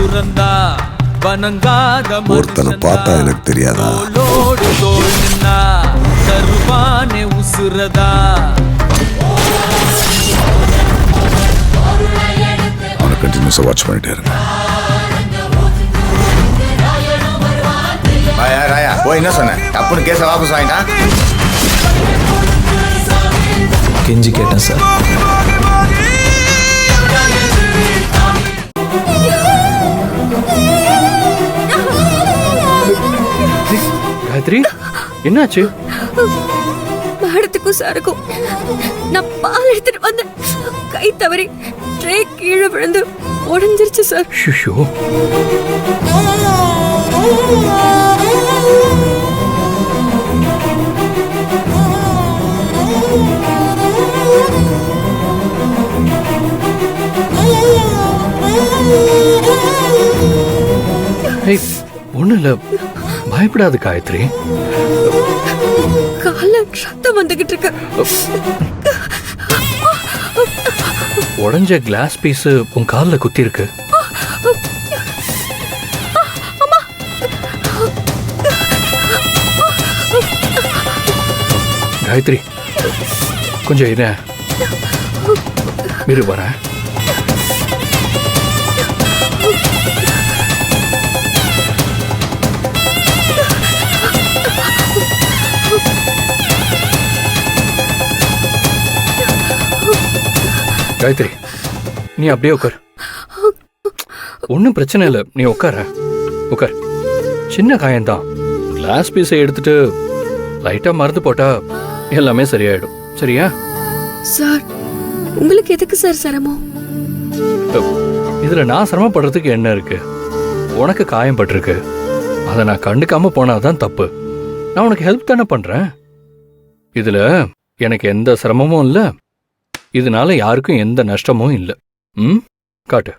துறந்தா வணங்காத ஒருத்தனை பார்த்தா எனக்கு தெரியாதா? தோளோடு தோள் நின்னா தருவானே உசுரதா. அவனை கண்டினியூஸா வாட்ச் பண்ணிட்டே இருங்க. ராயா போய் என்ன சொன்னேன்? தப்புன்னு கேஸை வாபஸ் வாங்கிட்டான். கெஞ்சி கேட்டேன் சார். காயத்ரி என்னாச்சு? மேடத்துக்கும் சாருக்கும் நான் பால் எடுத்துட்டு வந்தேன். கை தவறி ட்ரே கீழே விழுந்து உடஞ்சிருச்சு சார். ஷிஷோ. ஒண்ணு இல்ல, பயப்படாது காயத்ரி. கால ரத்தம் வந்துகிட்டு இருக்கு. உடஞ்ச கிளாஸ் பீஸ் உன் காலில் குத்தி இருக்கு. காயத்ரி கொஞ்சம் இரு வரேன். காயத்ரி நீ அப்படியே உட்கார். ஒன்றும் பிரச்சனை இல்லை, நீ உட்கார. உட்கார். சின்ன காயம்தான். கிளாஸ் பீஸை எடுத்துட்டு லைட்டா மருந்து போட்டா எல்லாமே சரியாயிடும். சரியா? சார் உங்களுக்கு எதுக்கு சார் சிரமம்? இதுல நான் சிரமப்படுறதுக்கு என்ன இருக்கு? உனக்கு காயம் பட்டிருக்கு, அதை நான் கண்டுக்காம போனாதான் தப்பு. நான் உனக்கு ஹெல்ப் தானே பண்றேன். இதுல எனக்கு எந்த சிரமமும் இல்லை, இதனால யாருக்கும் எந்த நஷ்டமும் இல்லை. காட்டு.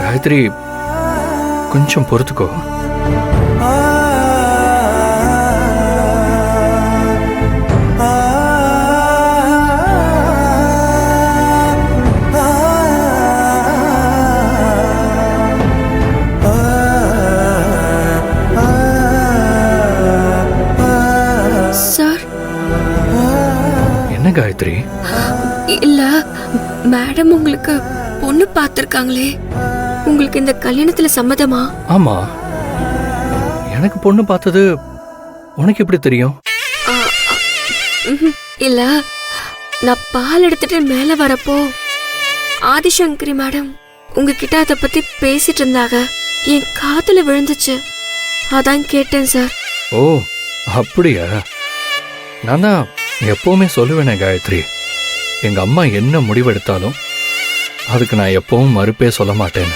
காயத்ரி கொஞ்சம் பொறுத்துக்கோ. காயத்ரி இல்ல, மேடம் உங்களுக்கு பொண்ணு பார்த்திருக்காங்களே, உங்களுக்கு இந்த கல்யாணத்துல சம்மதமா? ஆமா, எனக்கு பொண்ணு பார்த்தது உனக்கு எப்படி தெரியும்? இல்ல, நான் பால் எடுத்துட்டு மேல வரப்போ ஆதிசங்கரி மேடம் உங்ககிட்ட அத பத்தி பேசிட்டு இருந்தாங்க. என் காதுல விழுந்துச்சு, அதான் கேட்டேன் சார். ஓ அப்படியா? நான் தான் எப்பவுமே சொல்லுவேனே காயத்ரி, எங்க அம்மா என்ன முடிவெடுத்தாலும் அதுக்கு நான் எப்பவும் மறுப்பே சொல்ல மாட்டேன்.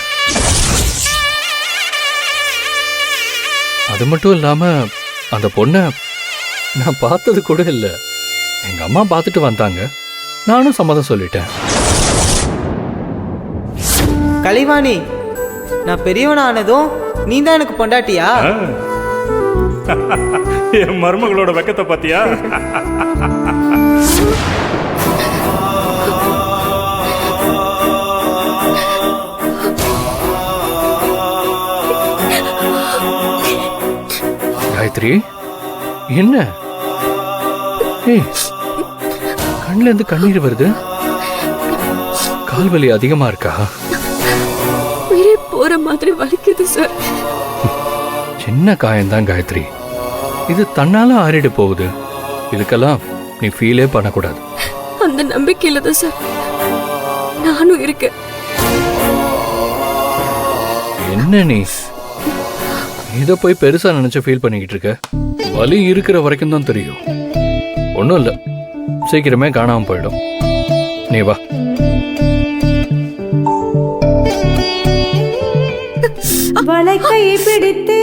அது மட்டும் இல்லாம அந்த பொண்ணை நான் பார்த்தது கூட இல்லை. எங்க அம்மா பார்த்துட்டு வந்தாங்க, நானும் சம்மதம் சொல்லிட்டேன். கலைவாணி, நான் பெரியவனானதும் நீ தான் எனக்கு பொண்டாட்டியா? என் மருமகளோட வெக்கத்தை பாத்தியா? காயத்ரி என்ன? கண்ணுல இருந்து கண்ணீர் வருது. கால்வலி அதிகமா இருக்கா? உயிரே போற மாதிரி வலிக்குது சார். சின்ன காயம்தான் காயத்ரி, இது தன்னால ஆறிட போகுது. இதுக்கெல்லாம் நீ ஃபீலே பண்ணக்கூடாது. அந்த நம்பிக்கையில தான் சார் நானும் இருக்கேன். என்ன நீ இத போய் பெருசா நினைச்சு ஃபீல் பண்ணிக்கிட்டு இருக்க? வலி இருக்கிற வரைக்கும் தான் தெரியும். ஒன்றும் இல்லை, சீக்கிரமே காணாம போயிடும். நீ வா. வளைக்கையை பிடித்து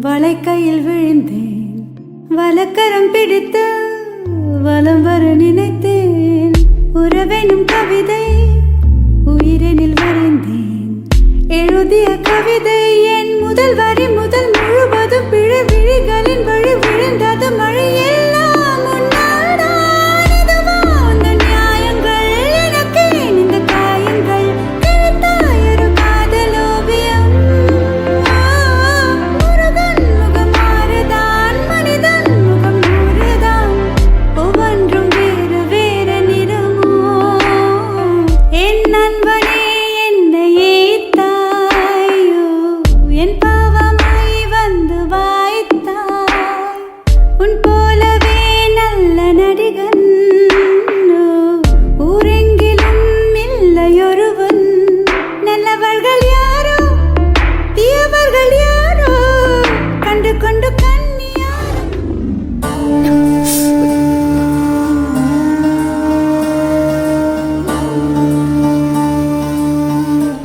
வளைக்கையில் விழுந்தேன், வலக்கரம் பிடித்து வலம் வர நினைத்தேன். உறவெனும் கவிதை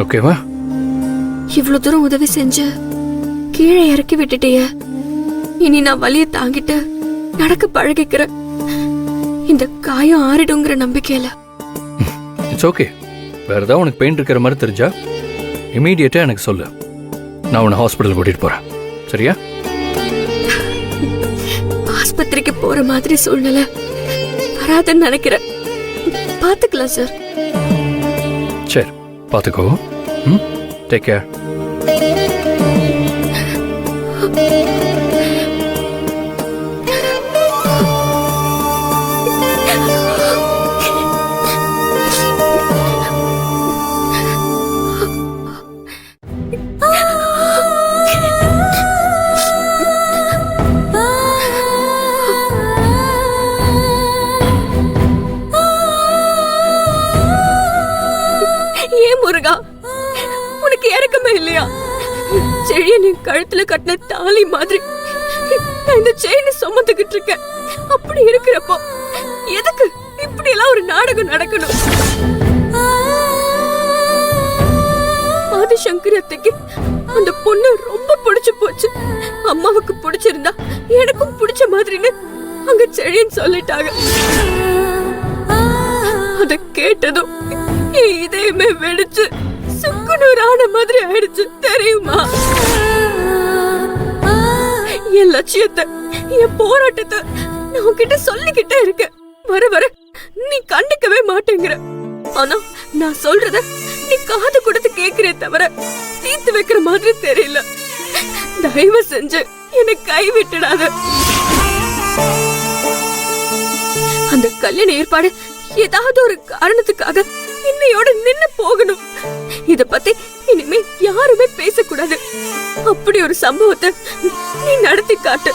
ஓகேவா? இவ்வளவு தூரம் உதவி செஞ்சு கீழே இறக்கி விட்டுட்டிய. இனி நான் வலிய தாங்கிட்டு நடக்க பழகிக்கிறேன். இந்த காயம் ஆறிடுங்கிற நம்பிக்கையில. It's okay. வேற ஏதாவது உனக்கு பெயின் இருக்கிற மாதிரி தெரிஞ்சா இமீடியட்டா எனக்கு சொல்லு. நான் உன்னை ஹாஸ்பிட்டல் கூட்டிட்டு போறேன். சரியா? ஆஸ்பத்திரிக்கு போற மாதிரி சூழ்நிலை வராதுன்னு நினைக்கிறேன். பாத்துக்கலாம் சார். சரி, பாத்துக்கோ. Take care. ஏன் முருகா, உனக்கு இறக்கமே இல்லையா? செழியன் என் கழுத்துல கட்டின தாலி மாதிரி நான் இந்த செயினை சுமந்துகிட்டு இருக்கேன். அப்படி இருக்கிறப்போ எதுக்கு இப்படி எல்லாம் ஒரு நாடகம் நடக்கணும்? ஆதிசங்கரி அத்தைக்கு அந்த பொண்ணு ரொம்ப பிடிச்சு போச்சு. அம்மாவுக்கு பிடிச்சிருந்தா எனக்கும் பிடிச்ச மாதிரின்னு அங்க செழியன் சொல்லிட்டாங்க. அத கேட்டதும் என் இதயமே வெடிச்சு சுக்குநூறான மாதிரி ஆயிடுச்சு தெரியுமா? என் லட்சியத்தை, என் போராட்டத்தை நான் உன்கிட்ட சொல்லிக்கிட்டே இருக்கேன். வர வர நீ கண்டுக்கவே மாட்டேங்கிற. ஆனா நான் சொல்றத நீ காது கொடுத்து கேக்குறே தவிர தீர்த்து வைக்கிற மாதிரி தெரியல. தயவு செஞ்சு என்னை கைவிட்டுடாத. அந்த கல்யாண ஏற்பாடு ஏதாவது ஒரு காரணத்துக்காக இன்னையோட நின்னு போகணும். இத பத்தி இனிமே யாருமே பேசக்கூடாது. அப்படி ஒரு சம்பவத்தை நீ நடத்தி காட்டு.